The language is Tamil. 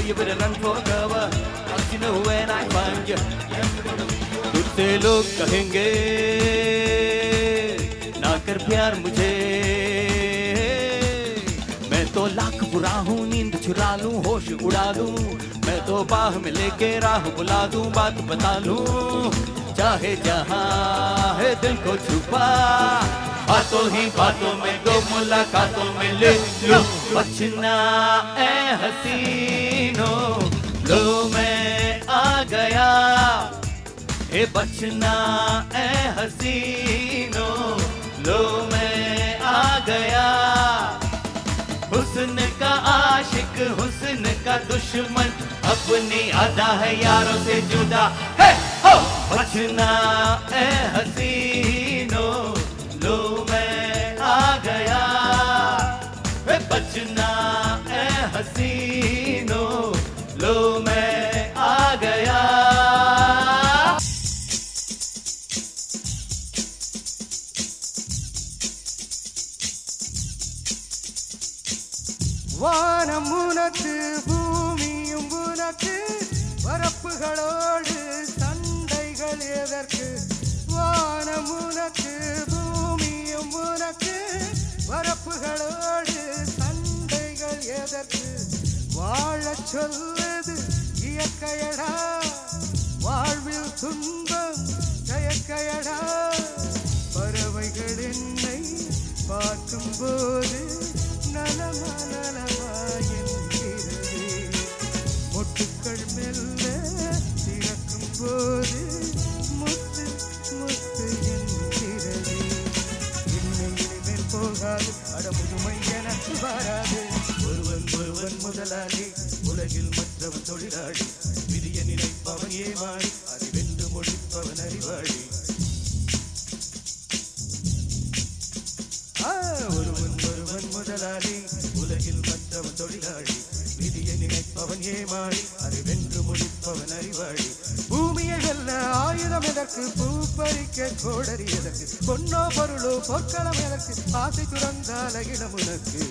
you better run for cover. Cause you know when I find you. तुझसे लोग कहेंगे ना कर प्यार मुझे. मैं तो लाख बुरा हूँ, नींद चुरा लूँ, होश उड़ा दूँ. मैं तो बाह में लेके राह बुला दूँ, बात बता लूँ. चाहे जहाँ है दिल को छुपा, बातों ही बातों में दो मुलाकातों में ले लो. बचना ए हसीनों, लो मैं आ गया. ए बचना ए हसीनों, लो मैं आ गया. हुस्न का आशिक, हुस्न का दुश्मन, अपनी अदा है यारों से जुदा. हे हो बचना ए हसीनों, लो मैं आ गया. ए बचना ए हसीनों, लो मैं आ गया. வானம் உனக்கு, பூமியும் உனக்கு, பரப்புகளோடு சண்டைகள் எதற்கு? வானம் உனக்கு, பூமியும் உனக்கு, பரப்புகளோடு சண்டைகள் எதற்கு? வாழச் சொல்வது இயற்கையடா, வாழ்வில் துன்பம் செயற்கையடா. பறவைகள் என்னை பார்க்கும்போது நலமா நலமா என்கிறது. மொட்டுக்கள் மெல்ல திறக்கும் போது முத்து முத்து என்கிறது. இனிமேல் போகாது, அடமுதுமை எனக்கு வராது. ஒருவன் ஒருவன் முதலாளி, உலகில் மற்றவன் தொழிலாளி. விதிய நினைப்பவன் ஏமாளி, அதை வென்று முடிப்பவன் அறிவாளி. ஒருவன் ஒருவன் முதலாளி, உலகில் மற்றவன் தொழிலாளி. விதியை நினைப்பவன் ஏமாளி, அதை வென்று முடிப்பவன் அறிவாளி. பூமியை வெல்ல ஆயுதம் எதற்கு? பூ பறிக்க கோடரி எதற்கு? பொன்னோ பொருளோ பொற்களம் எதற்கு? ஆசை துறந்தால் அகிலம் உனக்கு.